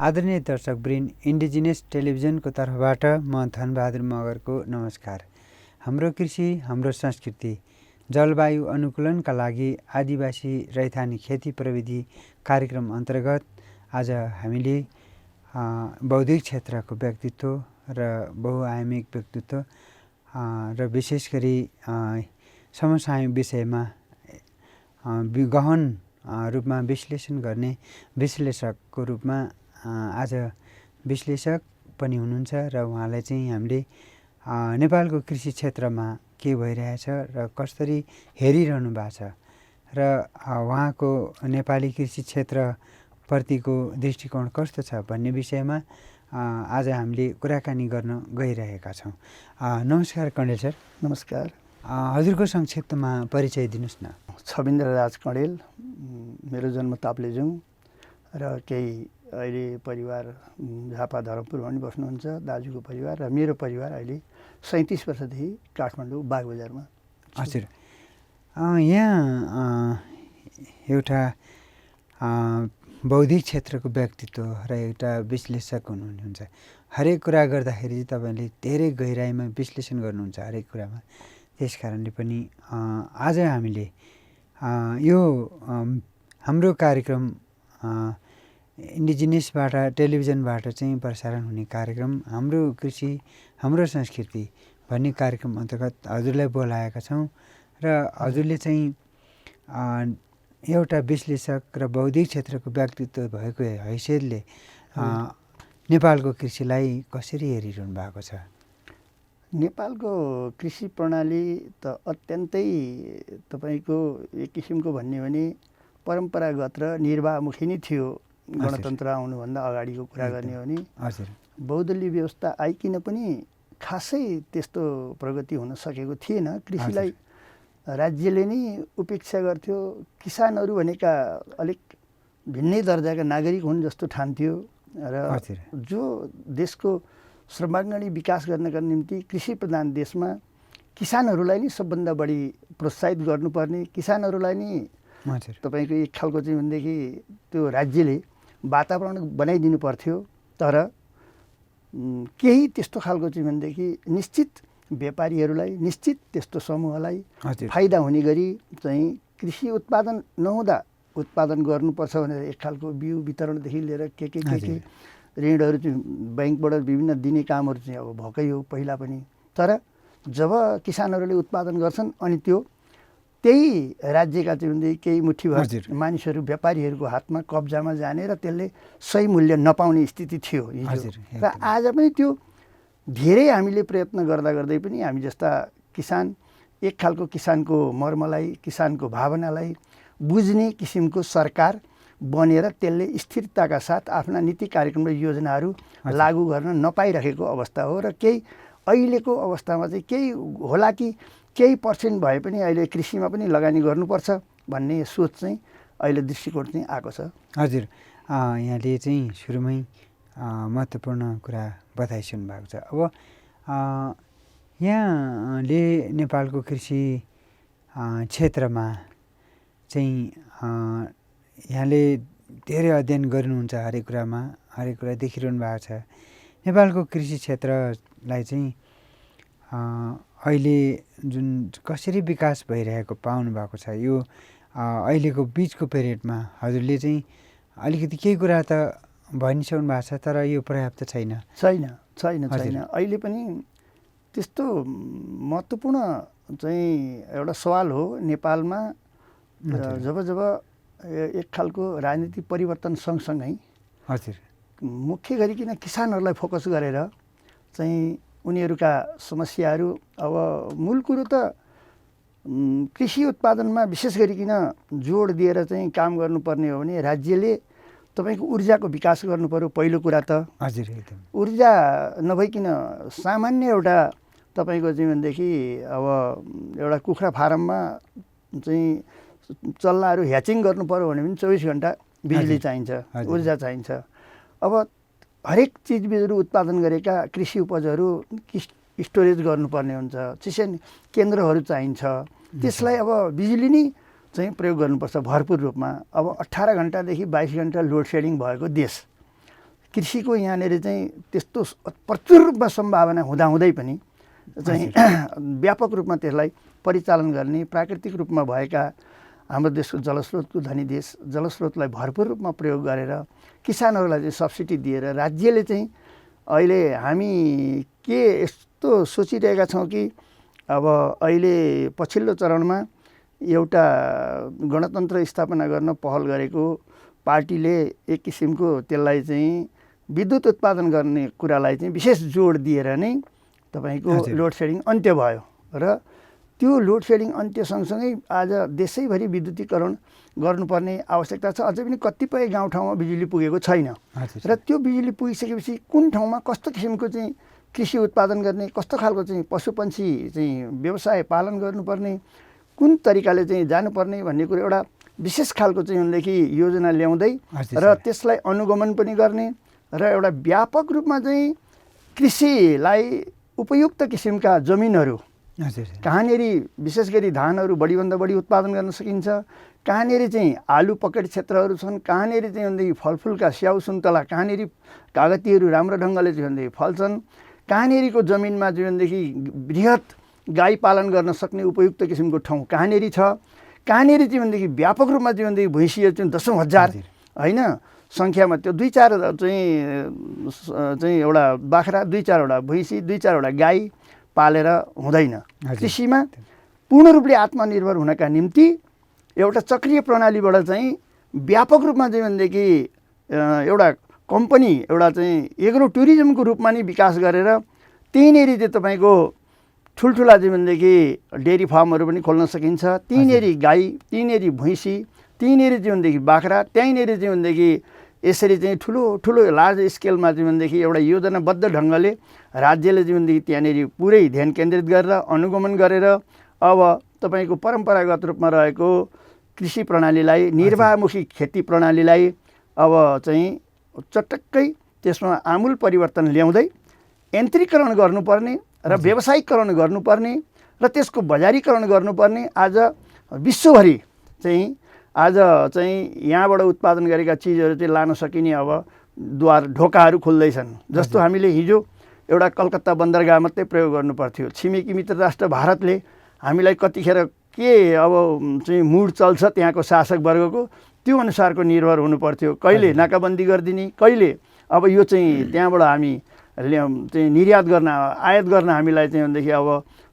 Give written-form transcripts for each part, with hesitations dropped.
आदरणीय दर्शकवृन्द, इन्डिजिनियस टेलिभिजनको तर्फबाट म धनबहादुर मगरको नमस्कार। हाम्रो कृषि, हाम्रो संस्कृति, जलवायु अनुकूलनका लागि आदिवासी रैथाने खेती प्रविधि कार्यक्रम अन्तर्गत आज हामीले बौद्धिक क्षेत्रको व्यक्तित्व र बहुआयामिक व्यक्तित्व र विशेष गरी समसामयिक विषयमा गहन रूपमा विश्लेषण गर्ने विश्लेषकको रूपमा आज विश्लेषक पनि हुनुहुन्छ र उहाँलाई चाहिँ हामीले नेपालको कृषि क्षेत्रमा के भइरहेछ र कसरी हेरिरहनु भएको छ र उहाँको नेपाली कृषि क्षेत्रप्रतिको दृष्टिकोण कस्तो छ भन्ने विषयमा आज हामीले कुराकानी गर्न गइरहेका छौँ। नमस्कार कणेल सर। नमस्कार। हजुरको संक्षिप्तमा परिचय दिनुहोस् न। छविन्द्र राज कणेल, मेरो जन्म ताप्लेजुङ र केही अहिले परिवार झापा धरमपुर पनि बस्नुहुन्छ, दाजुको परिवार र मेरो परिवार अहिले 37 वर्षदेखि काठमाडौँ बागबजारमा। हजुर, यहाँ एउटा बौद्धिक क्षेत्रको व्यक्तित्व र एउटा विश्लेषक हुनुहुन्छ। हरेक कुरा गर्दाखेरि चाहिँ तपाईँले धेरै गहिराइमा विश्लेषण गर्नुहुन्छ हरेक कुरामा। त्यस कारणले पनि आज हामीले यो हाम्रो कार्यक्रम इन्डिजिनियसबाट टेलिभिजनबाट चाहिँ प्रसारण हुने कार्यक्रम हाम्रो कृषि हाम्रो संस्कृति भन्ने कार्यक्रम अन्तर्गत हजुरलाई बोलाएका छौँ र हजुरले चाहिँ एउटा विश्लेषक र बौद्धिक क्षेत्रको व्यक्तित्व भएको हैसियतले नेपालको कृषिलाई कसरी हेरिरहनु भएको छ? नेपालको कृषि प्रणाली त अत्यन्तै तपाईँको एक किसिमको भन्ने भने परम्परागत र निर्वाहमुखी नै थियो। गणतन्त्र आउनुभन्दा अगाडिको कुरा गर्ने हो भने बहुदलीय व्यवस्था आइकिन पनि खासै त्यस्तो प्रगति हुन सकेको थिएन। कृषिलाई राज्यले नै उपेक्षा गर्थ्यो। किसानहरू भनेका अलिक भिन्नै दर्जाका नागरिक हुन् जस्तो ठान्थ्यो र जो देशको सर्वाङ्गीण विकास गर्नका निम्ति कृषि प्रधान देशमा किसानहरूलाई नै सबभन्दा बढी प्रोत्साहित गर्नुपर्ने, किसानहरूलाई नै तपाईँको एक खालको चाहिँ भनेदेखि त्यो राज्यले वातावरण बनाइदिनु पर्थ्यो। तर केही त्यस्तो खालको चाहिँ भनेदेखि निश्चित व्यापारीहरूलाई, निश्चित त्यस्तो समूहलाई फाइदा हुने गरी चाहिँ कृषि उत्पादन नहुँदा उत्पादन गर्नुपर्छ भनेर एक खालको बिउ वितरणदेखि लिएर के ऋणहरू चाहिँ ब्याङ्कबाट विभिन्न दिने कामहरू चाहिँ अब भएकै हो पहिला पनि। तर जब किसानहरूले उत्पादन गर्छन् अनि त्यो त्यही राज्यका चाहिँ केही मुठीभर मानिसहरू व्यापारीहरूको हातमा कब्जामा जाने र त्यसले सही मूल्य नपाउने स्थिति थियो हिजो। र आज पनि त्यो धेरै हामीले प्रयत्न गर्दा गर्दै पनि हामी जस्ता किसान एक खालको किसानको मर्मलाई, किसानको भावनालाई बुझ्ने किसिमको सरकार बनेर त्यसले स्थिरताका साथ आफ्ना नीति कार्यक्रम र योजनाहरू लागू गर्न नपाइरहेको अवस्था हो। र केही अहिलेको अवस्थामा चाहिँ केही होला कि केही पर्सेन्ट भए पनि अहिले कृषिमा पनि लगानी गर्नुपर्छ भन्ने सोच चाहिँ अहिले दृष्टिकोण चाहिँ आएको छ। हजुर, यहाँले चाहिँ सुरुमै महत्त्वपूर्ण कुरा बताइसक्नु भएको छ। अब यहाँले नेपालको कृषि क्षेत्रमा चाहिँ यहाँले धेरै अध्ययन गर्नुहुन्छ, हरेक कुरामा हरेक कुरा देखिरहनु भएको छ। नेपालको कृषि क्षेत्रलाई चाहिँ अहिले जुन कसरी विकास भइरहेको पाउनु भएको छ, यो अहिलेको बिचको पिरियडमा हजुरले चाहिँ अलिकति केही कुरा त भनिसक्नु भएको छ, तर यो पर्याप्त छैन। अहिले पनि त्यस्तो महत्त्वपूर्ण चाहिँ एउटा सवाल हो नेपालमा। जब एक खालको राजनीतिक परिवर्तन सँगसँगै मुख्य गरिकन किसानहरूलाई फोकस गरेर चाहिँ उनीहरूका समस्याहरू, अब मूल कुरो त कृषि उत्पादनमा विशेष गरिकन जोड दिएर चाहिँ काम गर्नुपर्ने हो भने राज्यले तपाईँको ऊर्जाको विकास गर्नु पर्यो। पहिलो कुरा त ऊर्जा नभइकन सामान्य एउटा तपाईँको चाहिँ भनेदेखि अब एउटा कुखुरा फारममा चाहिँ चल्लाहरू ह्याचिङ गर्नु पर्यो भने पनि 24 घन्टा बिजुली चाहिन्छ, ऊर्जा चाहिन्छ। अब हरेक चिजबिजहरू उत्पादन गरेका कृषि उपजहरू स्टोरेज गर्नुपर्ने हुन्छ, चिसन केन्द्रहरू चाहिन्छ। त्यसलाई अब बिजुली नै चाहिँ प्रयोग गर्नुपर्छ भरपुर रूपमा। अब 18 घन्टादेखि 22 घन्टा लोड सेडिङ भएको देश कृषिको यहाँनिर चाहिँ त्यस्तो प्रचुर रूपमा सम्भावना हुँदाहुँदै पनि चाहिँ व्यापक रूपमा त्यसलाई परिचालन गर्ने प्राकृतिक रूपमा भएका हाम्रो देशको जलस्रोतको धनी देश जलस्रोतलाई भरपुर रूपमा प्रयोग गरेर किसानहरूलाई चाहिँ सब्सिडी दिएर राज्यले चाहिँ अहिले हामी के यस्तो सोचिरहेका छौँ कि अब अहिले पछिल्लो चरणमा एउटा गणतन्त्र स्थापना गर्न पहल गरेको पार्टीले एक किसिमको त्यसलाई चाहिँ विद्युत उत्पादन गर्ने कुरालाई चाहिँ विशेष जोड दिएर नै तपाईँको लोड सेडिङ अन्त्य भयो र त्यो लोड सेडिङ अन्त्य सँगसँगै आज देशैभरि विद्युतीकरण गर्नुपर्ने आवश्यकता छ। अझै पनि कतिपय गाउँठाउँमा बिजुली पुगेको छैन र त्यो बिजुली पुगिसकेपछि कुन ठाउँमा कस्तो किसिमको चाहिँ कृषि उत्पादन गर्ने, कस्तो खालको चाहिँ पशुपन्छी चाहिँ व्यवसाय पालन गर्नुपर्ने, कुन तरिकाले चाहिँ जानुपर्ने भन्ने कुरो एउटा विशेष खालको चाहिँ उनदेखि योजना ल्याउँदै र त्यसलाई अनुगमन पनि गर्ने र एउटा व्यापक रूपमा चाहिँ कृषिलाई उपयुक्त किसिमका जमिनहरू कहाँनिर विशेष गरी धानहरू बढीभन्दा बढी उत्पादन गर्न सकिन्छ, कहाँनिर चाहिँ आलु पकेट क्षेत्रहरू छन्, कहाँनिर चाहिँ भनेदेखि फलफुलका स्याउ सुन्तला, कहाँनिर कागतीहरू राम्रो ढङ्गले चाहिँ भनेदेखि फल्छन्, कहाँनिरको जमिनमा चाहिँ भनेदेखि बृहत गाई पालन गर्न सक्ने उपयुक्त किसिमको ठाउँ कहाँनिर छ, कहाँनिर चाहिँ भनेदेखि व्यापक रूपमा चाहिँ भनेदेखि भैँसीहरू चाहिँ दसौँ हजार होइन सङ्ख्यामा त्यो 2-4 चाहिँ एउटा बाख्रा, 2-4वटा भैँसी, 2-4वटा गाई पालेर हुँदैन। कृषिमा पूर्ण रूपले आत्मनिर्भर हुनका निम्ति एउटा चक्रीय प्रणालीबाट चाहिँ व्यापक रूपमा चाहिँ भनेदेखि एउटा कम्पनी एउटा चाहिँ एग्रो टुरिज्मको रूपमा नै विकास गरेर त्यहीँनिर चाहिँ तपाईँको ठुल्ठुला चाहिँ भनेदेखि डेरी फार्महरू पनि खोल्न सकिन्छ। त्यहीँनिर गाई, त्यहीँनिर भैँसी, त्यहीँनिर चाहिँ भनेदेखि बाख्रा, त्यहीँनिर चाहिँ भनेदेखि यसरी चाहिँ ठुलो ठुलो लार्ज स्केलमा चाहिँ भनेदेखि एउटा योजनाबद्ध ढङ्गले राज्यले चाहिँ भनेदेखि त्यहाँनिर पुरै ध्यान केन्द्रित गरेर अनुगमन गरेर अब तपाईँको परम्परागत रूपमा रहेको कृषि प्रणालीलाई, निर्वाहमुखी खेती प्रणालीलाई अब चाहिँ चटक्कै त्यसमा आमूल परिवर्तन ल्याउँदै यन्त्रीकरण गर्नुपर्ने र व्यावसायिकरण गर्नुपर्ने र त्यसको बजारीकरण गर्नुपर्ने आज विश्वभरि चाहिँ आज चाहिँ यहाँबाट उत्पादन गरेका चिजहरू चाहिँ लान सकिने अब ढोकाहरू खुल्दैछन्। जस्तो हामीले हिजो एउटा कलकत्ता बन्दरगाह मात्रै प्रयोग गर्नुपर्थ्यो, छिमेकी मित्र राष्ट्र भारतले हामीलाई कतिखेर के अब चाहिँ मुड चल्छ त्यहाँको शासक वर्गको त्यो अनुसारको निर्भर हुनुपर्थ्यो, कहिले नाकाबन्दी गरिदिने, कहिले अब यो चाहिँ त्यहाँबाट हामी चाहिँ निर्यात गर्न आयात गर्न हामीलाई चाहिँ भनेदेखि अब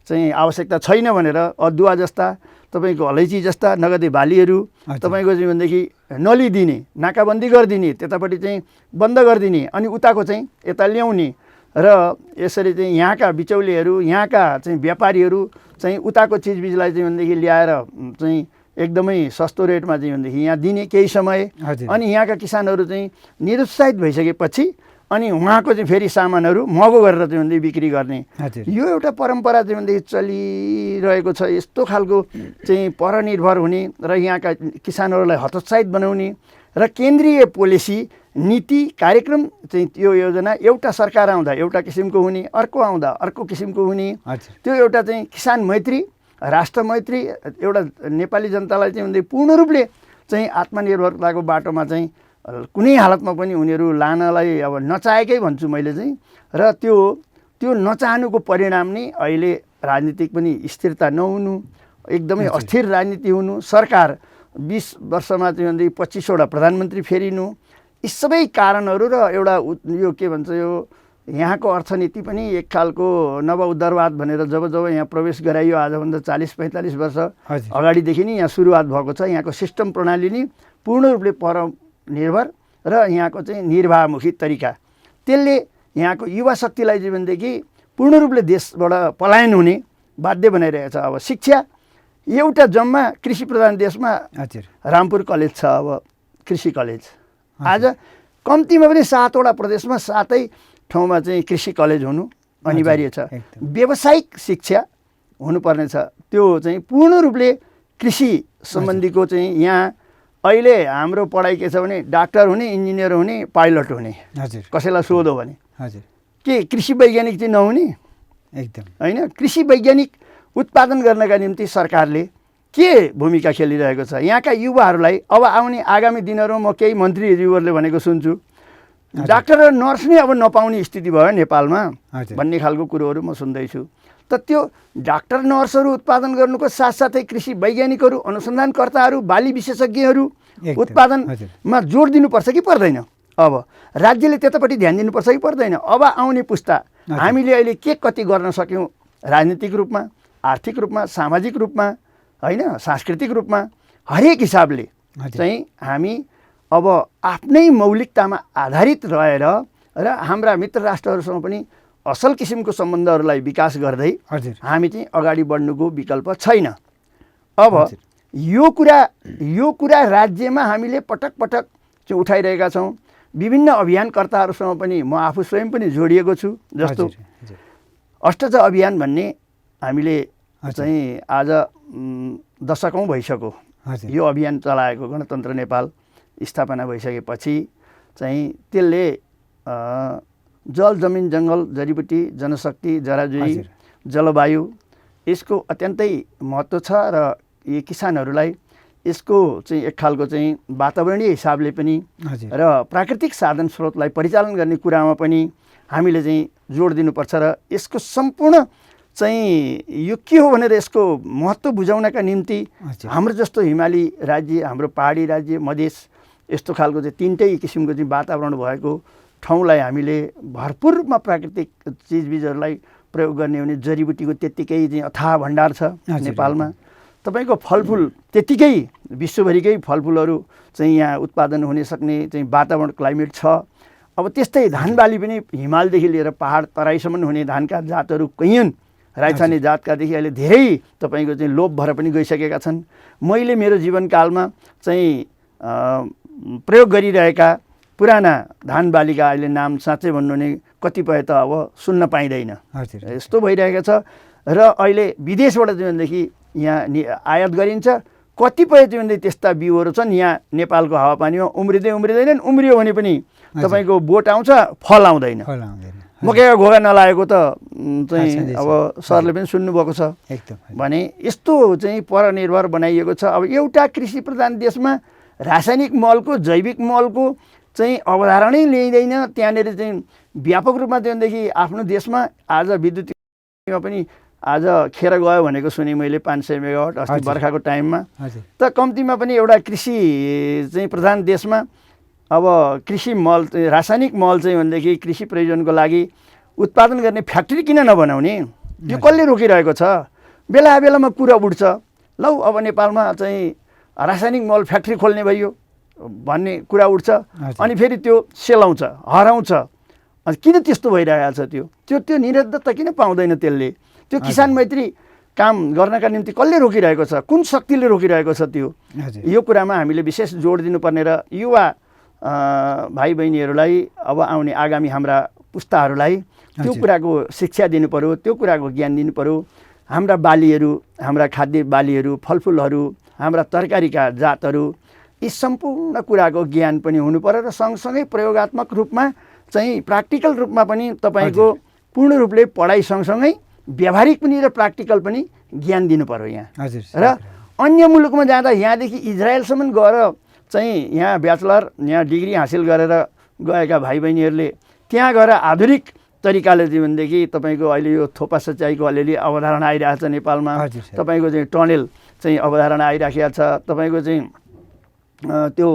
चाहिँ आवश्यकता छैन भनेर अदुवा जस्ता तपाईँको अलैँची जस्ता नगदे बालीहरू तपाईँको चाहिँ भनेदेखि नलिदिने, नाकाबन्दी गरिदिने, त्यतापट्टि चाहिँ बन्द गरिदिने अनि उताको चाहिँ यता ल्याउने र यसरी चाहिँ यहाँका बिचौलिएहरू, यहाँका चाहिँ व्यापारीहरू चाहिँ उताको चिजबिजलाई चाहिँ भनेदेखि ल्याएर चाहिँ एकदमै सस्तो रेटमा चाहिँ भनेदेखि यहाँ दिने केही समय अनि यहाँका किसानहरू चाहिँ निरुत्साहित भइसकेपछि अनि उहाँको चाहिँ फेरि सामानहरू महँगो गरेर चाहिँ भनेदेखि बिक्री गर्ने यो एउटा परम्परा चाहिँ भनेदेखि चलिरहेको छ। यस्तो खालको चाहिँ परनिर्भर हुने र यहाँका किसानहरूलाई हतोत्साहित बनाउने र केन्द्रीय पोलिसी नीति कार्यक्रम चाहिँ त्यो योजना एउटा सरकार आउँदा एउटा किसिमको हुने, अर्को आउँदा अर्को किसिमको हुने, त्यो एउटा चाहिँ किसान मैत्री राष्ट्र मैत्री एउटा नेपाली जनतालाई चाहिँ भनेदेखि पूर्ण रूपले चाहिँ आत्मनिर्भरताको बाटोमा चाहिँ कुनै हालतमा पनि उनीहरू लानलाई अब नचाहेकै भन्छु मैले चाहिँ र त्यो नचाहनुको परिणाम नै अहिले राजनीतिक पनि स्थिरता नहुनु, एकदमै अस्थिर राजनीति हुनु, सरकार 20 वर्षमा चाहिँ भनेदेखि 25वटा प्रधानमन्त्री फेरिनु, यी सबै कारणहरू र एउटा यो के भन्छ यो यहाँको अर्थनीति पनि एक खालको नव उदारवाद भनेर जब यहाँ प्रवेश गराइयो आजभन्दा 40-45 वर्ष अगाडिदेखि नै यहाँ सुरुवात भएको छ। यहाँको सिस्टम प्रणाली नै पूर्ण रूपले परनिर्भर र यहाँको चाहिँ निर्वाहमुखी तरिका त्यसले यहाँको युवा शक्तिलाई चाहिँ भनेदेखि पूर्ण रूपले देशबाट पलायन हुने बाध्य बनाइरहेछ। अब शिक्षा एउटा जम्मा कृषि प्रधान देशमा रामपुर कलेज छ, अब कृषि कलेज आज कम्तीमा पनि 7वटा प्रदेशमा 7 ठाउँमा चाहिँ कृषि कलेज हुनु अनिवार्य छ। व्यावसायिक शिक्षा हुनुपर्ने छ, त्यो चाहिँ पूर्ण रूपले कृषि सम्बन्धीको चाहिँ यहाँ अहिले हाम्रो पढाइ के छ भने डाक्टर हुने, इन्जिनियर हुने, पाइलट हुने, कसैलाई सोधो भने के कृषि वैज्ञानिक चाहिँ नहुने एकदम होइन। कृषि वैज्ञानिक उत्पादन गर्नका निम्ति सरकारले के भूमिका खेलिरहेको छ यहाँका युवाहरूलाई। अब आउने आगामी दिनहरूमा म केही मन्त्रीज्यूहरूले भनेको सुन्छु डाक्टर र नर्स नै अब नपाउने स्थिति भयो नेपालमा हजुर। भन्ने खालको कुरोहरू म सुन्दैछु। त त्यो डाक्टर नर्सहरू उत्पादन गर्नुको साथसाथै कृषि वैज्ञानिकहरू, अनुसन्धानकर्ताहरू, बाली विशेषज्ञहरू एकदम, उत्पादनमा जोड दिनुपर्छ कि पर्दैन? अब राज्यले त्यतापट्टि ध्यान दिनुपर्छ कि पर्दैन? अब आउने पुस्ता हामीले अहिले के कति गर्न सक्यौँ राजनीतिक रूपमा, आर्थिक रूपमा, सामाजिक रूपमा, होइन, सांस्कृतिक रूपमा, हरेक हिसाबले चाहिँ हामी अब आफ्नै मौलिकतामा आधारित रहेर र हाम्रा मित्र राष्ट्रहरूसँग पनि असल किसिमको सम्बन्धहरूलाई विकास गर्दै हामी चाहिँ अगाडि बढ्नुको विकल्प छैन। अब यो कुरा राज्यमा हामीले पटक पटक चाहिँ उठाइरहेका छौँ। विभिन्न अभियानकर्ताहरूसँग पनि म आफू स्वयं पनि जोडिएको छु। जस्तो अष्टज अभियान भन्ने हामीले चाहिँ आज दशकौँ भइसक्यो यो अभियान चलाएको। गणतन्त्र नेपाल स्थापना भइसकेपछि चाहिँ त्यसले जल, जमिन, जङ्गल, जडीबुटी, जनशक्ति, जराजुई, जलवायु यसको अत्यन्तै महत्त्व छ र यी किसानहरूलाई यसको चाहिँ एक खालको चाहिँ वातावरणीय हिसाबले पनि र प्राकृतिक साधन स्रोतलाई परिचालन गर्ने कुरामा पनि हामीले चाहिँ जोड दिनुपर्छ र यसको सम्पूर्ण चाहिँ यो के हो भनेर यसको महत्त्व बुझाउनका निम्ति हाम्रो जस्तो हिमाली राज्य, हाम्रो पहाडी राज्य, मधेस यस्तो खालको चाहिँ तिनटै किसिमको चाहिँ वातावरण भएको ठाउँलाई हामीले भरपुर रूपमा प्राकृतिक चिजबिजहरूलाई प्रयोग गर्ने हो भने जडीबुटीको त्यत्तिकै चाहिँ अथाह भण्डार छ नेपालमा। तपाईँको फलफुल त्यत्तिकै विश्वभरिकै फलफुलहरू चाहिँ यहाँ उत्पादन हुन सक्ने चाहिँ वातावरण, क्लाइमेट छ। अब त्यस्तै धान बाली पनि हिमालदेखि लिएर पहाड तराईसम्म हुने धानका जातहरू कैयन राइछाने जातकादेखि अहिले धेरै तपाईँको चाहिँ लोप भएर पनि गइसकेका छन्। मैले मेरो जीवनकालमा चाहिँ प्रयोग गरिरहेका पुराना धान बालीका अहिले नाम साँच्चै भन्नु भने कतिपय त अब सुन्न पाइँदैन, यस्तो भइरहेको छ। र अहिले विदेशबाट चाहिँ भनेदेखि यहाँ आयात गरिन्छ। कतिपय चाहिँ भने त्यस्ता बिउहरू छन् यहाँ नेपालको हावापानीमा उम्रिँदैनन्, उम्रियो भने पनि तपाईँको बोट आउँछ, फल आउँदैन। मकैको घोगा नलागेको त चाहिँ अब सरले पनि सुन्नुभएको छ भने यस्तो चाहिँ परनिर्भर बनाइएको छ। अब एउटा कृषि प्रधान देशमा रासायनिक मलको, जैविक मलको चाहिँ अवधारणै ल्याइँदैन। त्यहाँनिर चाहिँ व्यापक रूपमा त्योदेखि आफ्नो देशमा आज विद्युतीमा पनि आज खेर गयो भनेको सुने मैले 500 मेगावाट अस्ति बर्खाको टाइममा। त कम्तीमा पनि एउटा कृषि चाहिँ प्रधान देशमा अब कृषि मल, रासायनिक मल चाहिँ भनेदेखि कृषि प्रयोजनको लागि उत्पादन गर्ने फ्याक्ट्री किन नबनाउने? यो कसले रोकिरहेको छ? बेला बेलामा कुरा उठ्छ, लौ अब नेपालमा चाहिँ रासायनिक मल फ्याक्ट्री खोल्ने भइयो भन्ने कुरा उठ्छ। अनि फेरि त्यो सेलाउँछ, हराउँछ। किन त्यस्तो भइरहेको छ? त्यो निरन्तरता किन पाउँदैन त्यसले? त्यो किसान मैत्री काम गर्नका निम्ति कसले रोकिरहेको छ? कुन शक्तिले रोकिरहेको छ? यो कुरामा हामीले विशेष जोड दिनुपर्ने र युवा भाइ बहिनीहरूलाई, अब आउने आगामी हाम्रा पुस्ताहरूलाई त्यो कुराको शिक्षा दिनु पर्यो, त्यो कुराको ज्ञान दिनु पर्यो। हाम्रा बालीहरू, हाम्रा खाद्य बालीहरू, फलफुलहरू, हाम्रा तरकारीका जातहरू, यी सम्पूर्ण कुराको ज्ञान पनि हुनु पर्यो र सँगसँगै प्रयोगात्मक रूपमा चाहिँ प्र्याक्टिकल रूपमा पनि तपाईँको पूर्ण रूपले पढाइ सँगसँगै व्यावहारिक पनि र प्र्याक्टिकल पनि ज्ञान दिनु पर्यो यहाँ। र अन्य मुलुकमा जाँदा यहाँदेखि इजरायलसम्म गएर चाहिँ यहाँ ब्याचलर, यहाँ डिग्री हासिल गरेर गएका भाइ बहिनीहरूले त्यहाँ गएर आधुनिक तरिकाले चाहिँ भनेदेखि तपाईँको अहिले यो थोपा सिँचाइको अलिअलि अवधारणा आइरहेको छ नेपालमा। तपाईँको चाहिँ टनेल चाहिँ अवधारणा आइराखेको छ। तपाईँको चाहिँ त्यो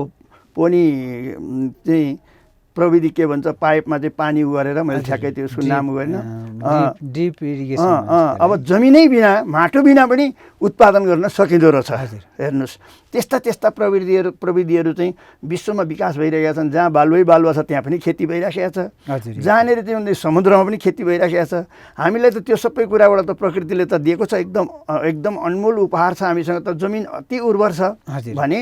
पोनी चाहिँ प्रविधि के भन्छ, पाइपमा चाहिँ पानी गरेर मैले ठ्याक्कै त्यो सुन्नाम गरेन, ड्रिप इरिगेसन। अब जमिनै बिना, माटो बिना पनि उत्पादन गर्न सकिँदो रहेछ। हेर्नुहोस्, त्यस्ता प्रविधिहरू चाहिँ विश्वमा विकास भइरहेका छन्। जहाँ बालुवा छ त्यहाँ पनि खेती भइराखेको छ। जहाँनिर चाहिँ समुद्रमा पनि खेती भइराखेको छ। हामीलाई त त्यो सबै कुराबाट त प्रकृतिले त दिएको छ, एकदम अनमोल उपहार छ। हामीसँग त जमिन अति उर्वर छ भने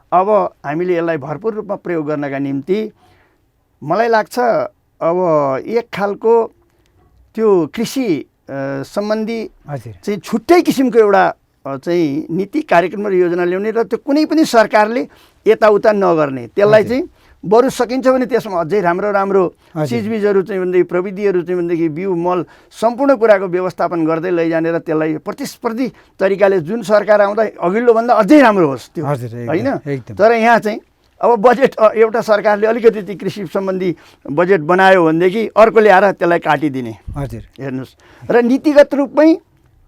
अब हामीले यसलाई भरपुर रूपमा प्रयोग गर्नका निम्ति मलाई लाग्छ अब एक खालको त्यो कृषि सम्बन्धी चाहिँ छुट्टै किसिमको एउटा चाहिँ नीति, कार्यक्रम र योजना ल्याउने र त्यो कुनै पनि सरकारले यताउता नगर्ने, त्यसलाई चाहिँ बरु सकिन्छ भने त्यसमा अझै राम्रो चिजबिजहरू चाहिँ भनेदेखि प्रविधिहरू चाहिँ भनेदेखि बिउ, मल, सम्पूर्ण कुराको व्यवस्थापन गर्दै लैजाने र त्यसलाई प्रतिस्पर्धी तरिकाले जुन सरकार आउँदा अघिल्लो भन्दा अझै राम्रो होस् त्यो, होइन? तर यहाँ चाहिँ अब बजेट एउटा सरकारले अलिकति चाहिँ कृषि सम्बन्धी बजेट बनायो भनेदेखि अर्कोले आएर त्यसलाई काटिदिने। हजुर हेर्नुहोस्, र नीतिगत रूपमै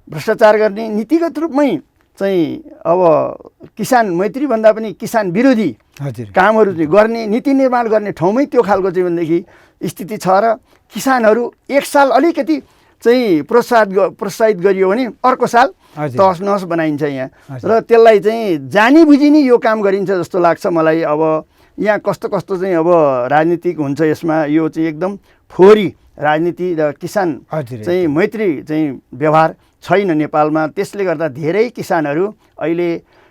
भ्रष्टाचार गर्ने, नीतिगत रूपमै चाहिँ अब किसान मैत्री भन्दा पनि किसान विरोधी हजुर कामहरू चाहिँ गर्ने, नीति निर्माण गर्ने ठाउँमै त्यो खालको चाहिँ भनेदेखि स्थिति छ। र किसानहरू एक साल अलिकति चाहिँ प्रोत्साहित गरियो भने अर्को साल तहस नहस बनाइन्छ यहाँ। र त्यसलाई चाहिँ जानी बुझी नै यो काम गरिन्छ जस्तो लाग्छ मलाई। अब यहाँ कस्तो कस्तो चाहिँ अब राजनीतिक हुन्छ यसमा, यो चाहिँ एकदम फोहोरी राजनीति र किसान चाहिँ मैत्री चाहिँ व्यवहार छैन नेपालमा। त्यसले गर्दा धेरै किसानहरू अहिले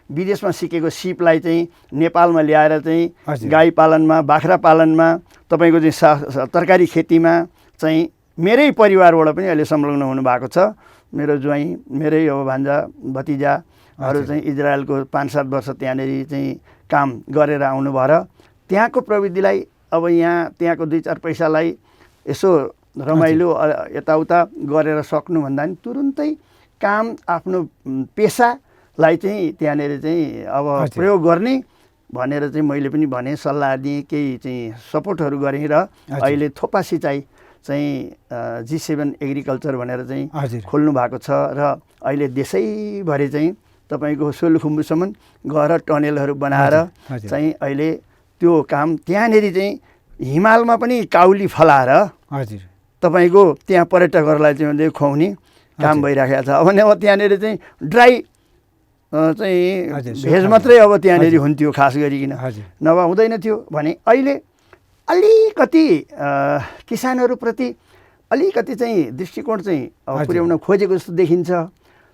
विदेशमा सिकेको सिपलाई चाहिँ नेपालमा ल्याएर चाहिँ गाई पालनमा, बाख्रा पालनमा, तपाईँको चाहिँ तरकारी खेतीमा चाहिँ मेरै परिवारबाट पनि अहिले संलग्न हुनुभएको छ। मेरो ज्वाइँ, मेरै अब भान्जा भतिजाहरू चाहिँ इजरायलको 5-7 वर्ष त्यहाँनिर चाहिँ काम गरेर आउनुभयो र त्यहाँको प्रविधिलाई अब त्यहाँको 2-4 पैसालाई यसो रमाइलो यताउता गरेर सक्नुभन्दा नि तुरुन्तै काम आफ्नो पेसालाई चाहिँ त्यहाँनिर चाहिँ अब प्रयोग गर्ने भनेर चाहिँ मैले पनि भने, सल्लाह दिएँ, केही चाहिँ सपोर्टहरू गरेँ। र अहिले थोपा सिँचाइ चाहिँ G7 एग्रिकल्चर भनेर चाहिँ खोल्नु भएको छ। र अहिले देशैभरि चाहिँ तपाईँको सोलुखुम्बुसम्म गएर टनेलहरू बनाएर चाहिँ अहिले त्यो काम त्यहाँनिर चाहिँ हिमालमा पनि काउली फलाएर तपाईँको त्यहाँ पर्यटकहरूलाई चाहिँ खुवाउने काम भइराखेको छ। अब त्यहाँनिर चाहिँ ड्राई चाहिँ भेज मात्रै अब त्यहाँनिर हुन्थ्यो खास गरिकन, नभए हुँदैन थियो भने अहिले अलिकति किसानहरूप्रति अलिकति चाहिँ दृष्टिकोण चाहिँ पुर्याउन खोजेको जस्तो देखिन्छ।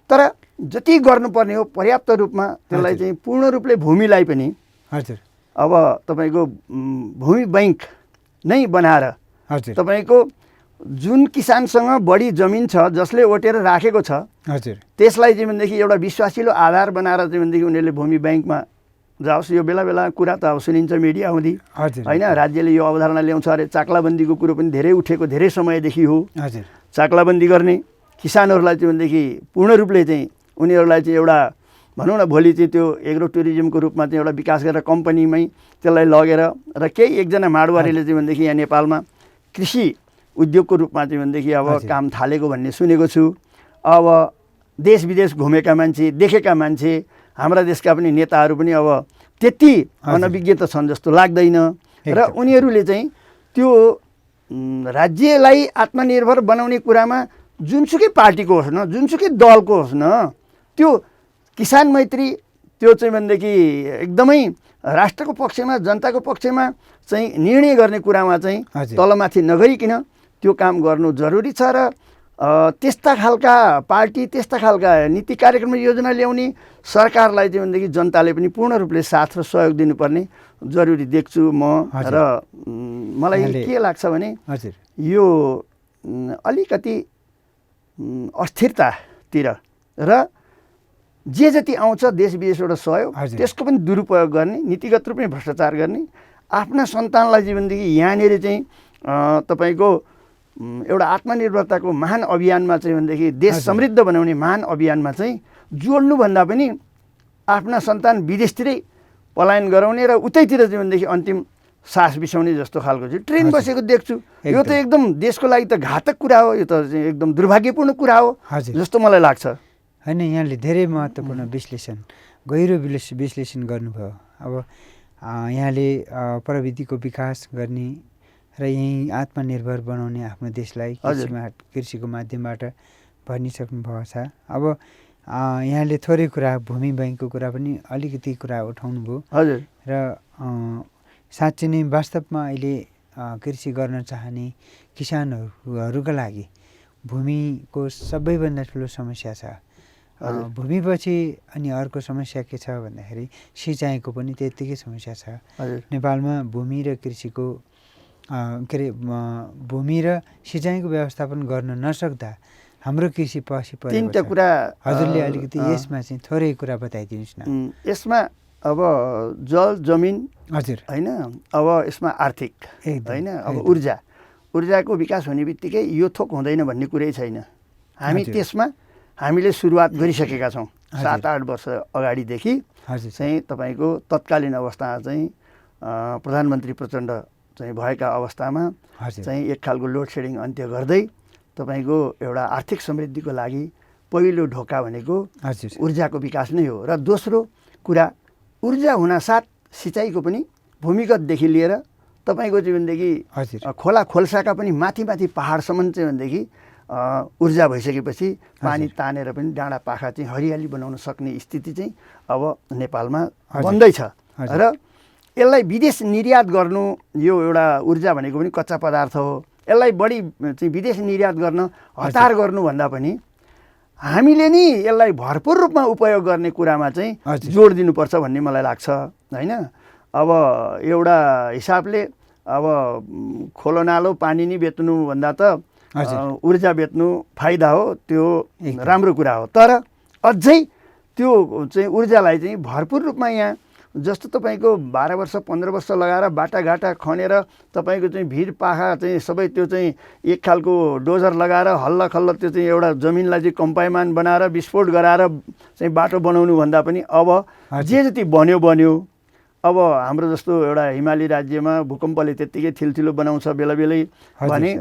तर जति गर्नुपर्ने हो पर्याप्त रूपमा त्यसलाई चाहिँ पूर्ण रूपले भूमिलाई पनि अब तपाईँको भूमि बैंक नै बनाएर तपाईँको जुन किसानसँग बढी जमिन छ, जसले ओटेर राखेको छ, त्यसलाई चाहिँ भनेदेखि एउटा विश्वासिलो आधार बनाएर चाहिँ भनेदेखि उनीहरूले भूमि ब्याङ्कमा जाओस्। यो बेला बेला कुरा त अब सुनिन्छ मिडिया आउँदी होइन, राज्यले यो अवधारणा ल्याउँछ अरे चाक्लाबन्दीको कुरो पनि धेरै उठेको, धेरै समयदेखि हो। चाक्लाबन्दी गर्ने किसानहरूलाई चाहिँ भनेदेखि पूर्ण रूपले चाहिँ उनीहरूलाई चाहिँ एउटा भनौँ न भोलि चाहिँ त्यो एग्रो टुरिज्मको रूपमा चाहिँ एउटा विकास गरेर कम्पनीमै त्यसलाई लगेर र केही एकजना माडवारीले चाहिँ भनेदेखि यहाँ नेपालमा कृषि उद्योगको रूपमा चाहिँ भनेदेखि अब काम थालेको भन्ने सुनेको छु। अब देश विदेश घुमेका मान्छे, देखेका मान्छे, हाम्रा देशका पनि नेताहरू पनि अब त्यति अनभिज्ञ त छन् जस्तो लाग्दैन। र उनीहरूले चाहिँ त्यो राज्यलाई आत्मनिर्भर बनाउने कुरामा जुनसुकै पार्टीको होस् न, जुनसुकै दलको होस् न, त्यो किसान मैत्री त्यो चाहिँ भनेदेखि एकदमै राष्ट्रको पक्षमा, जनताको पक्षमा चाहिँ निर्णय गर्ने कुरामा चाहिँ तलमाथि नगरिकन त्यो काम गर्नु जरुरी छ। र त्यस्ता खालका पार्टी, त्यस्ता खालका नीति कार्यक्रम योजना ल्याउने सरकारलाई चाहिँ भनेदेखि जनताले पनि पूर्ण रूपले साथ र सहयोग दिनुपर्ने जरुरी देख्छु म। र मलाई के लाग्छ भने यो अलिकति अस्थिरतातिर र जे जति आउँछ देश विदेशबाट सहयोग, त्यसको पनि दुरुपयोग गर्ने, नीतिगत रूपमै भ्रष्टाचार गर्ने, आफ्ना सन्तानलाई जीवनदेखि यहाँनिर चाहिँ तपाईँको एउटा आत्मनिर्भरताको महान अभियानमा चाहिँ भनेदेखि देश समृद्ध बनाउने महान अभियानमा चाहिँ जोड्नुभन्दा पनि आफ्ना सन्तान विदेशतिरै पलायन गराउने र उतैतिर चाहिँ भनेदेखि अन्तिम सास बिसाउने जस्तो खालको चाहिँ ट्रेन बसेको देख्छु। यो त एकदम देशको लागि त घातक कुरा हो, यो त एकदम दुर्भाग्यपूर्ण कुरा हो जस्तो मलाई लाग्छ। होइन, यहाँले धेरै महत्त्वपूर्ण विश्लेषण, गहिरो विश्लेषण गर्नुभयो। अब यहाँले प्रविधिको विकास गर्ने र यहीँ आत्मनिर्भर बनाउने आफ्नो देशलाई कृषिको माध्यमबाट भनिसक्नु भएको छ। अब यहाँले थोरै कुरा भूमि बैङ्कको कुरा पनि अलिकति कुरा उठाउनु भयो। र साँच्चै नै वास्तवमा अहिले कृषि गर्न चाहने किसानहरूका लागि भूमिको सबैभन्दा ठुलो समस्या छ। भूमिपछि अनि अर्को समस्या के छ भन्दाखेरि सिँचाइको पनि त्यत्तिकै समस्या छ। नेपालमा भूमि र कृषिको भूमि र सिँचाइको व्यवस्थापन गर्न नसक्दा हाम्रो कृषि पछि परेको छ। तीनटा कुरा हजुरले अलिकति यसमा चाहिँ थोरै कुरा बताइदिनुहोस् न। यसमा अब जल जमिन होइन, अब यसमा आर्थिक होइन, अब ऊर्जाको विकास हुने बित्तिकै यो थोक हुँदैन भन्ने कुरै छैन। हामी त्यसमा हामीले सुरुवात गरिसकेका छौँ 7-8 वर्ष अगाडिदेखि चाहिँ तपाईँको तत्कालीन अवस्थामा चाहिँ प्रधानमन्त्री प्रचण्ड चाहिँ भएका अवस्थामा चाहिँ एक खालको लोड सेडिङ अन्त्य गर्दै तपाईँको एउटा आर्थिक समृद्धिको लागि पहिलो ढोका भनेको ऊर्जाको विकास नै हो। र दोस्रो कुरा ऊर्जा हुनासाथ सिँचाइको पनि भूमिगतदेखि लिएर तपाईँको चाहिँ भनेदेखि खोला खोल्साका पनि माथि माथि पहाडसम्म चाहिँ भनेदेखि ऊर्जा भइसकेपछि पानी तानेर पनि डाँडा पाखा चाहिँ हरियाली बनाउन सक्ने स्थिति चाहिँ अब नेपालमा बन्दैछ। र यसलाई विदेश निर्यात गर्नु, यो एउटा ऊर्जा भनेको पनि कच्चा पदार्थ हो, यसलाई बढी चाहिँ विदेश निर्यात गर्न हतार गर्नुभन्दा पनि हामीले नि यसलाई भरपूर रूपमा उपयोग गर्ने कुरामा चाहिँ जोड दिनुपर्छ भन्ने मलाई लाग्छ होइन। अब एउटा हिसाबले अब खोलोनालो पानी नि बेच्नुभन्दा त ऊर्जा बेच्नु फाइदा हो, त्यो राम्रो कुरा हो। तर अझै त्यो चाहिँ ऊर्जालाई चाहिँ भरपूर रूपमा यहाँ जस्तो तपाईँको 12 वर्ष 15 वर्ष लगाएर बाटाघाटा खनेर तपाईँको चाहिँ भिर पाखा चाहिँ सबै त्यो चाहिँ एक खालको डोजर लगाएर हल्ला खल्ला त्यो चाहिँ एउटा जमिनलाई चाहिँ कम्पायमान बनाएर विस्फोट गराएर चाहिँ बाटो बनाउनु भन्दा पनि अब जे जति बन्यो अब हाम्रो जस्तो एउटा हिमाली राज्यमा भूकम्पले त्यत्तिकै थिलथिलो बनाउँछ बेला बेलै भने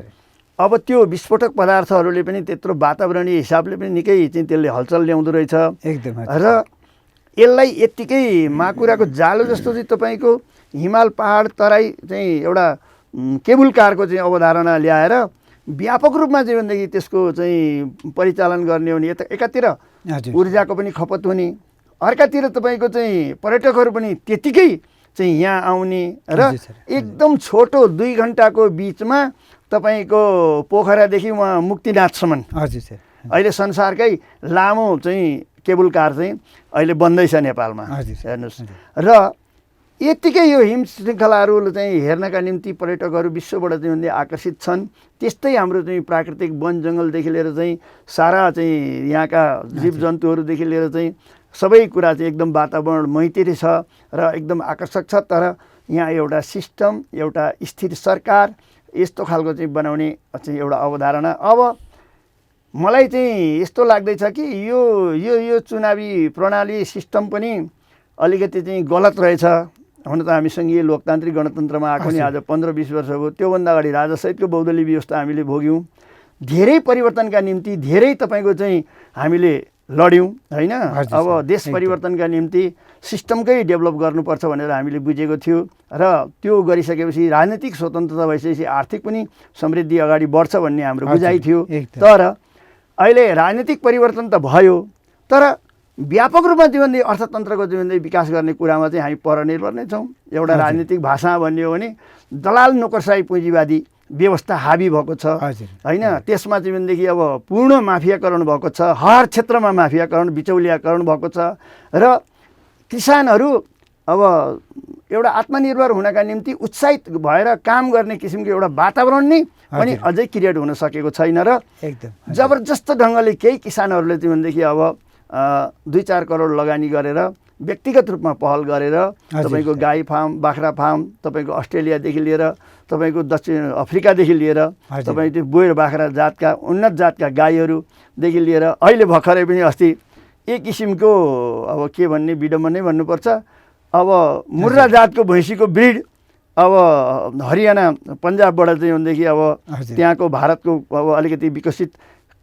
अब त्यो विस्फोटक पदार्थहरूले पनि त्यत्रो वातावरणीय हिसाबले पनि निकै चाहिँ त्यसले हलचल ल्याउँदो रहेछ एकदम। र यसलाई यत्तिकै माकुराको जालो जस्तो चाहिँ तपाईँको हिमाल पहाड तराई चाहिँ एउटा केबुल कारको चाहिँ अवधारणा ल्याएर व्यापक रूपमा चाहिँ भनेदेखि त्यसको चाहिँ परिचालन गर्ने हो भने एकातिर ऊर्जाको पनि खपत हुने, अर्कातिर तपाईँको चाहिँ पर्यटकहरू पनि त्यतिकै चाहिँ यहाँ आउने र एकदम छोटो 2 घन्टाको बिचमा तपाईँको पोखरादेखि उहाँ मुक्तिनाथसम्म अहिले संसारकै लामो चाहिँ केबुल कार चाहिँ अहिले बन्दैछ नेपालमा हेर्नुहोस्। र यत्तिकै यो हिम श्रृङ्खलाहरू चाहिँ हेर्नका निम्ति पर्यटकहरू विश्वबाट चाहिँ आकर्षित छन्। त्यस्तै हाम्रो चाहिँ प्राकृतिक वन जङ्गलदेखि लिएर चाहिँ सारा चाहिँ यहाँका जीवजन्तुहरूदेखि लिएर चाहिँ सबै कुरा चाहिँ एकदम वातावरण मैत्री छ र एकदम आकर्षक छ। तर यहाँ एउटा सिस्टम, एउटा स्थिर सरकार यस्तो खालको चाहिँ बनाउने चाहिँ एउटा अवधारणा। अब मलाई चाहिँ यस्तो लाग्दैछ कि यो यो यो चुनावी प्रणाली सिस्टम पनि अलिकति चाहिँ गलत रहेछ। हुन त हामी सङ्घीय लोकतान्त्रिक गणतन्त्रमा आएको नि आज 15-20 वर्ष भयो। त्योभन्दा अगाडि राजासहितको बहुदलीय व्यवस्था हामीले भोग्यौँ। धेरै परिवर्तनका निम्ति धेरै तपाईँको चाहिँ हामीले लड्यौँ होइन। अब देश परिवर्तनका निम्ति सिस्टमकै डेभलप गर्नुपर्छ भनेर हामीले बुझेको थियो र त्यो गरिसकेपछि राजनीतिक स्वतन्त्रता भइसकेपछि आर्थिक पनि समृद्धि अगाडि बढ्छ भन्ने हाम्रो बुझाइ थियो। तर अहिले राजनीतिक परिवर्तन त भयो, तर व्यापक रूपमा जीवन अर्थतन्त्रको जीवन विकास गर्ने कुरामा चाहिँ हामी परनिर्भर नै छौँ। एउटा राजनीतिक भाषा भन्ने हो भने दलाल नोकरसाही पुँजीवादी व्यवस्था हावी भएको छ होइन। त्यसमा चाहिँ भनेदेखि अब पूर्ण माफियाकरण भएको छ, हर क्षेत्रमा माफियाकरण बिचौलियाकरण भएको छ र किसानहरू अब एउटा आत्मनिर्भर हुनका निम्ति उत्साहित भएर काम गर्ने किसिमको एउटा वातावरण नै पनि अझै क्रिएट हुन सकेको छैन। र एकदम जबरजस्त ढङ्गले केही किसानहरूले चाहिँ भनेदेखि अब 2-4 करोड लगानी गरेर व्यक्तिगत रूपमा पहल गरेर तपाईँको गाई फार्म, बाख्रा फार्म, तपाईँको अस्ट्रेलियादेखि लिएर तपाईँको दक्षिण अफ्रिकादेखि लिएर तपाईँको त्यो बोयर बाख्रा जातका उन्नत जातका गाईहरूदेखि लिएर अहिले भर्खरै पनि अस्ति एक किसिमको अब के भन्ने विडम्बनै भन्नुपर्छ, अब मुर्रा जातको भैँसीको ब्रिड अब हरियाणा पन्जाबबाट चाहिँ भनेदेखि अब त्यहाँको भारतको अब अलिकति विकसित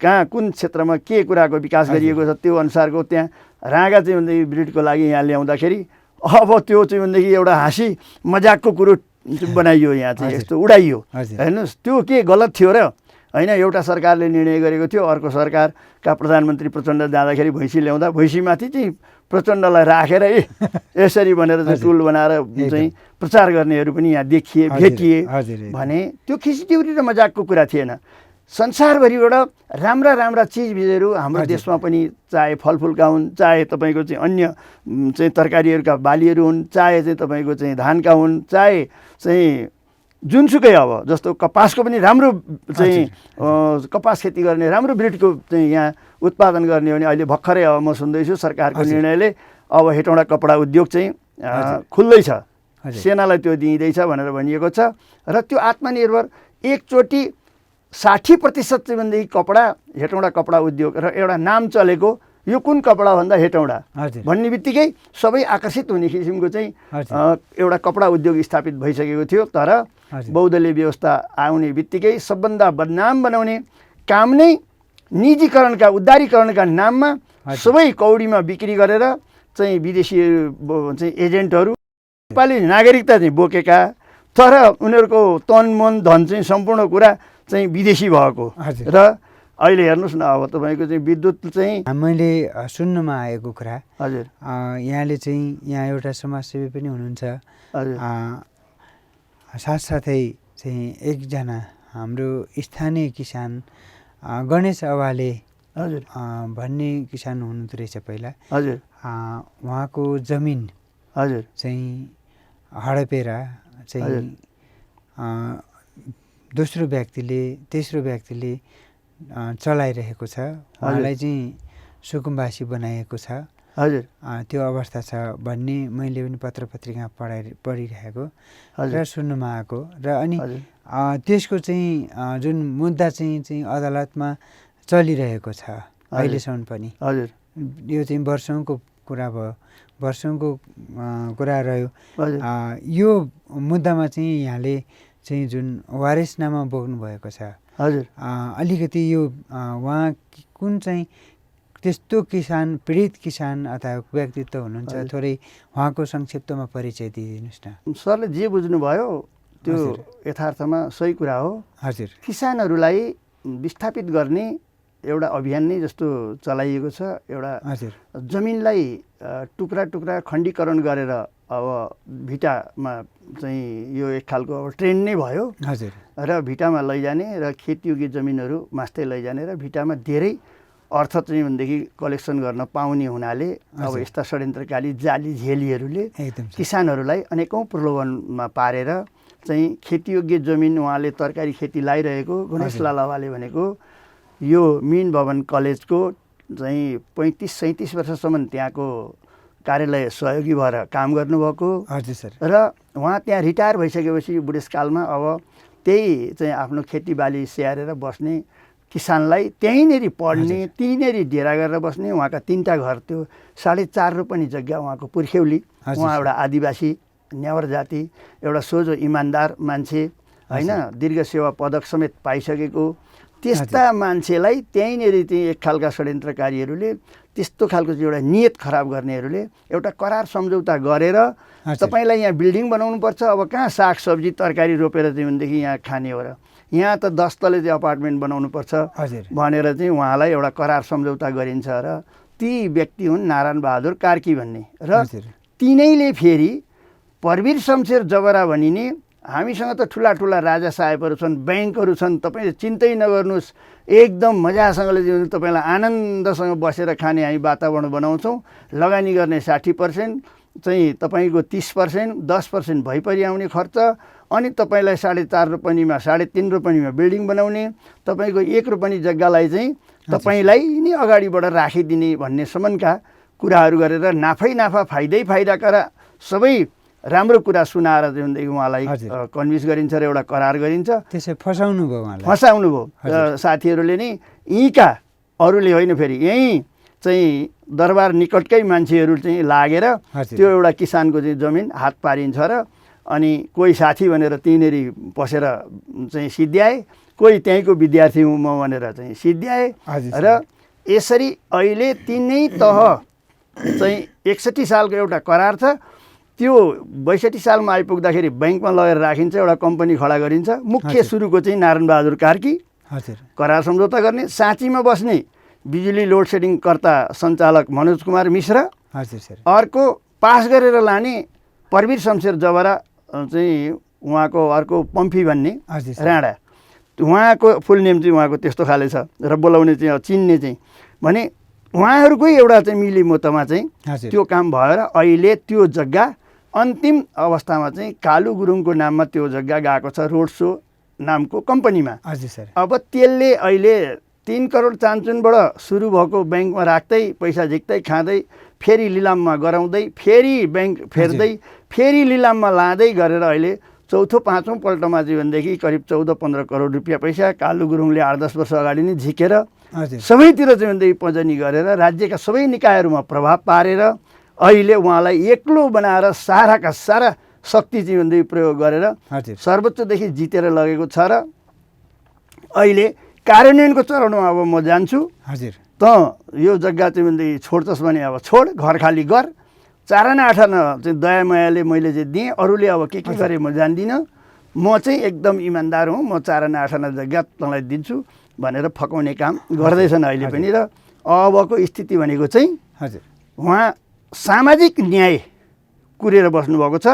कहाँ कुन क्षेत्रमा के कुराको विकास गरिएको छ त्यो अनुसारको त्यहाँ राँगा चाहिँ भनेदेखि ब्रिडको लागि यहाँ ल्याउँदाखेरि अब त्यो चाहिँ भनेदेखि एउटा हाँसी मजाकको कुरो बनाइयो, यहाँ चाहिँ यस्तो उडाइयो। हेर्नुहोस् त्यो के गलत थियो र होइन। एउटा सरकारले निर्णय गरेको थियो, अर्को सरकारका प्रधानमन्त्री प्रचण्ड जाँदाखेरि भैँसी ल्याउँदा भैँसीमाथि चाहिँ प्रचण्डलाई राखेर यसरी भनेर चाहिँ टुल बनाएर चाहिँ प्रचार गर्नेहरू पनि यहाँ देखिए भेटिए भने त्यो खिचटिउरी र मजाकको कुरा थिएन। संसारभरिबाट राम्रा राम्रा चिजबिजहरू हाम्रो देशमा पनि चाहे फलफुलका हुन्, चाहे तपाईँको चाहिँ अन्य चाहिँ तरकारीहरूका बालीहरू हुन्, चाहे चाहिँ तपाईँको चाहिँ धानका हुन्, चाहे चाहिँ जुनसुकै अब जस्तो कपासको पनि राम्रो चाहिँ कपास खेती गर्ने राम्रो ब्रिडको चाहिँ यहाँ उत्पादन गर्ने हो भने अहिले भर्खरै अब म सुन्दैछु सरकारको निर्णयले अब हेटौँडा कपडा उद्योग चाहिँ खुल्दैछ, सेनालाई त्यो दिइँदैछ भनेर भनिएको छ। र त्यो आत्मनिर्भर एकचोटि 60% चाहिँ भनेदेखि कपडा हेटौँडा कपडा उद्योग र एउटा नाम चलेको यो कुन कपडा भन्दा हेटौँडा हजुर भन्ने बित्तिकै सबै आकर्षित हुने किसिमको चाहिँ एउटा कपडा उद्योग स्थापित भइसकेको थियो। तर बौद्धले व्यवस्था आउने बित्तिकै सबभन्दा बदनाम बनाउने काम नै निजीकरणका उद्धारीकरणका नाममा सबै कौडीमा बिक्री गरेर चाहिँ विदेशी चाहिँ एजेन्टहरू नेपाली नागरिकता चाहिँ बोकेका, तर उनीहरूको तन मन धन चाहिँ सम्पूर्ण कुरा चाहिँ विदेशी भएको। र अहिले हेर्नुहोस् न, अब तपाईँको चाहिँ विद्युत चाहिँ मैले सुन्नमा आएको कुरा, हजुर यहाँले चाहिँ यहाँ एउटा समाजसेवी पनि हुनुहुन्छ, हजुर साथसाथै चाहिँ एकजना हाम्रो स्थानीय किसान गणेश अवाले हजुर भन्ने किसान हुनुहुँदो रहेछ पहिला। हजुर उहाँको जमिन हजुर चाहिँ हडपेर चाहिँ दोस्रो व्यक्तिले तेस्रो व्यक्तिले चलाइरहेको छ, उहाँलाई चाहिँ सुकुम्बासी बनाएको छ। हजुर त्यो अवस्था छ भन्ने मैले पनि पत्र पत्रिका पढिरहेको र सुन्नुमा आएको। र अनि त्यसको चाहिँ जुन मुद्दा चाहिँ अदालतमा चलिरहेको छ अहिलेसम्म पनि। हजुर यो चाहिँ वर्षौँको कुरा भयो, वर्षौँको कुरा रह्यो। यो मुद्दामा चाहिँ यहाँले चाहिँ जुन वारेसनामा बोक्नु भएको छ, हजुर अलिकति यो उहाँ कुन चाहिँ त्यस्तो किसान, पीडित किसान अथवा व्यक्तित्व हुनुहुन्छ, थोरै उहाँको संक्षिप्तमा परिचय दिइदिनुहोस् न। सरले जे बुझ्नुभयो त्यो यथार्थमा सही कुरा हो। हजुर किसानहरूलाई विस्थापित गर्ने एउटा अभियान नै जस्तो चलाइएको छ। एउटा हजुर जमिनलाई टुक्रा टुक्रा खण्डीकरण गरेर अब भिटामा चाहिँ यो एक खालको अब ट्रेन्ड नै भयो। हजुर र भिटामा लैजाने र खेतयोग्य जमिनहरू मास्दै लैजाने र भिटामा धेरै अर्थ चाहिँ भनेदेखि कलेक्सन गर्न पाउने हुनाले अब यस्ता षड्यन्त्रकारी जाली झेलीहरूले किसानहरूलाई अनेकौँ प्रलोभनमा पारेर चाहिँ खेतीयोग्य जमिन, उहाँले तरकारी खेती लगाइरहेको गणेश लालावाले भनेको यो मिन भवन कलेजको चाहिँ 35-37 वर्षसम्म त्यहाँको कार्यालय सहयोगी भएर काम गर्नुभएको। हजुर सर। र उहाँ त्यहाँ रिटायर भइसकेपछि बुढेसकालमा अब त्यही चाहिँ आफ्नो खेतीबाली स्याहारेर बस्ने किसानलाई त्यहीँनेरि पढ्ने, त्यहीँनेरि डेरा गरेर बस्ने। उहाँका 3टा घर, त्यो 4.5 रोपनी जग्गा उहाँको पुर्ख्यौली। उहाँ एउटा आदिवासी न्यावर जाति, एउटा सोझो इमान्दार मान्छे होइन, दीर्घ सेवा पदक समेत पाइसकेको। त्यस्ता मान्छेलाई त्यहीँनेरि चाहिँ एक खालका षड्यन्त्रकारीहरूले, त्यस्तो खालको चाहिँ एउटा नियत खराब गर्नेहरूले एउटा करार सम्झौता गरेर तपाईँलाई यहाँ बिल्डिङ बनाउनुपर्छ, अब कहाँ सागसब्जी तरकारी रोपेर चाहिँ भनेदेखि यहाँ खाने हो र, यहाँ त 10 तले चाहिँ अपार्टमेन्ट बनाउनुपर्छ भनेर चाहिँ उहाँलाई एउटा करार सम्झौता गरिन्छ। र ती व्यक्ति हुन् नारायण बहादुर कार्की भन्ने। र तिनैले फेरि परवीर शमशेर जबरा भनिने, हामीसँग त ठुला ठुला राजा साहेबहरू छन्, ब्याङ्कहरू छन्, तपाईँले चिन्तै नगर्नुहोस्, एकदम मजासँगले तपाईँलाई आनन्दसँग बसेर खाने हामी वातावरण बनाउँछौँ, लगानी गर्ने 60% चाहिँ तपाईँको 30%, 10% भइपरि आउने खर्च, अनि तपाईँलाई 4.5 रोपनीमा 3.5 रोपनीमा बिल्डिङ बनाउने, तपाईँको 1 रोपनी जग्गालाई चाहिँ तपाईँलाई नै अगाडिबाट राखिदिने भन्ने सम्मका कुराहरू गरेर नाफा फाइदा सबै राम्रो कुरा सुनाएर चाहिँ भनेदेखि उहाँलाई कन्भिन्स गरिन्छ र एउटा करार गरिन्छ। त्यसै फसाउनु भयो उहाँलाई, फसाउनु भयो। साथीहरूले नै यहीँका अरूले होइन, फेरि यहीँ चाहिँ दरबार निकटकै मान्छेहरू चाहिँ लागेर त्यो एउटा किसानको चाहिँ जमिन हात पारिन्छ र अनि कोही साथी भनेर त्यहीँनेरि पसेर चाहिँ सिद्ध्याए, कोही त्यहीँको विद्यार्थी हुँ म भनेर चाहिँ सिद्ध्याए। र यसरी अहिले 3 तह चाहिँ 61 सालको एउटा करार छ। त्यो 62 सालमा आइपुग्दाखेरि ब्याङ्कमा लगेर राखिन्छ, एउटा कम्पनी खडा गरिन्छ। मुख्य सुरुको चाहिँ नारायण बहादुर कार्की करार सम्झौता गर्ने, साँचीमा बस्ने बिजुली लोड सेडिङ कर्ता सञ्चालक मनोज कुमार मिश्र, अर्को पास गरेर लाने परवीर शमशेर जबरा चाहिँ उहाँको अर्को पम्फी भन्ने राणा, उहाँको फुल नेम चाहिँ उहाँको त्यस्तो खाले छ र बोलाउने चाहिँ चिन्ने चाहिँ भने उहाँहरूकै एउटा चाहिँ मिलिमतमा चाहिँ त्यो काम भएर अहिले त्यो जग्गा अन्तिम अवस्थामा चाहिँ कालु गुरुङको नाममा त्यो जग्गा गएको छ, रोड सो नामको कम्पनीमा। अब त्यसले अहिले 3 करोड चान्चुनबाट सुरु भएको ब्याङ्कमा राख्दै पैसा झिक्दै खाँदै फेरि लिलाममा गराउँदै फेरि ब्याङ्क फेर्दै फेरि लिलाममा लाँदै गरेर अहिले चौथो 5औँ पल्टमा चाहिँ भनेदेखि करिब 14-15 करोड रुपियाँ पैसा कालु गुरुङले 8-10 वर्ष अगाडि नै झिकेर हजुर सबैतिर चाहिँ भन्दै पजनी गरेर राज्यका सबै निकायहरूमा प्रभाव पारेर अहिले उहाँलाई एक्लो बनाएर साराका सारा शक्ति चाहिँ भन्दै प्रयोग गरेर हजुर सर्वोच्चदेखि जितेर लगेको छ र अहिले कार्यान्वयनको चरणमा अब म जान्छु। हजुर त यो जग्गा चाहिँ भन्दै छोड्छस् भने अब छोड, घर खाली गर। 4 आना 8 आना चाहिँ दया मायाले मैले चाहिँ दिएँ, अरूले अब के गरे म जान्दिनँ। म चाहिँ एकदम इमान्दार हुँ, म 4 आना 8 आना जग्गा तँलाई दिन्छु भनेर फकाउने काम गर्दैछन् अहिले पनि। र अबको स्थिति भनेको चाहिँ हजुर उहाँ सामाजिक न्याय कुरेर बस्नुभएको छ।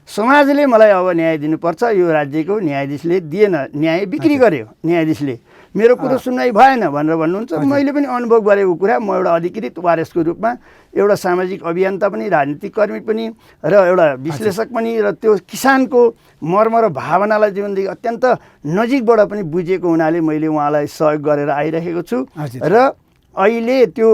समाजले मलाई अब न्याय दिनुपर्छ, यो राज्यको न्यायाधीशले दिएन, न्याय बिक्री गर्यो न्यायाधीशले, मेरो कुरो सुन्नाइ भएन भनेर भन्नुहुन्छ। मैले पनि अनुभव गरेको कुरा, म एउटा अधिकृत वारेसको रूपमा एउटा सामाजिक अभियन्ता पनि, राजनीतिक कर्मी पनि र एउटा विश्लेषक पनि, र त्यो किसानको मर्म र भावनालाई जीवनदेखि अत्यन्त नजिकबाट पनि बुझेको हुनाले मैले उहाँलाई सहयोग गरेर आइरहेको छु। र अहिले त्यो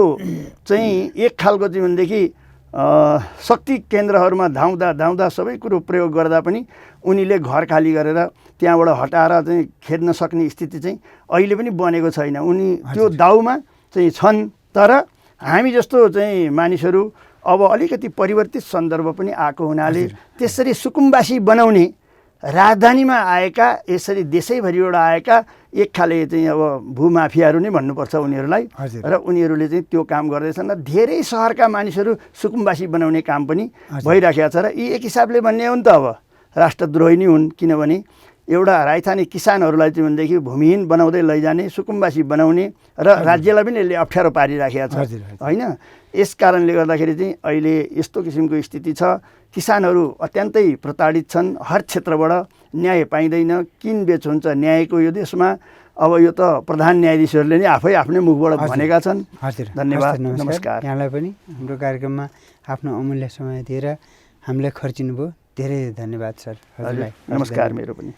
चाहिँ एक खालको जीवनदेखि शक्ति केन्द्रहरूमा धाउँदा सबै कुरो प्रयोग गर्दा पनि उनीले घर खाली गरेर त्यहाँबाट हटाएर चाहिँ खेद्न सक्ने स्थिति चाहिँ अहिले पनि बनेको छैन। उनी त्यो दाउमा चाहिँ छन्। तर हामी जस्तो चाहिँ मानिसहरू अब अलिकति परिवर्तित सन्दर्भ पनि आएको हुनाले त्यसरी सुकुम्बासी बनाउने, राजधानीमा आएका यसरी देशैभरिबाट आएका एक खाले चाहिँ अब भूमाफियाहरू नै भन्नुपर्छ उनीहरूलाई, र उनीहरूले चाहिँ त्यो काम गर्दैछन् र धेरै सहरका मानिसहरू सुकुम्बासी बनाउने काम पनि भइराखेको छ। र यी एक हिसाबले भन्ने हो नि त अब राष्ट्रद्रोही नै हुन्, किनभने एउटा राजधानी किसानहरूलाई चाहिँ भनेदेखि भूमिहीन बनाउँदै लैजाने, सुकुम्बासी बनाउने र राज्यलाई पनि यसले अप्ठ्यारो पारिराखेको छ होइन। यस कारणले गर्दाखेरि चाहिँ अहिले यस्तो किसिमको स्थिति छ। किसानहरू अत्यन्तै प्रताडित छन्, हर क्षेत्रबाट न्याय पाइँदैन, किनबेच हुन्छ न्यायको यो देशमा। अब यो त प्रधान न्यायाधीशहरूले नै आफै आफ्नै मुखबाट भनेका छन्। हजुर धन्यवाद, नमस्कार। यहाँलाई पनि हाम्रो कार्यक्रममा आफ्नो अमूल्य समय दिएर हामीलाई खर्चिनुभयो, धेरै धन्यवाद सर। हजुरलाई नमस्कार मेरो पनि।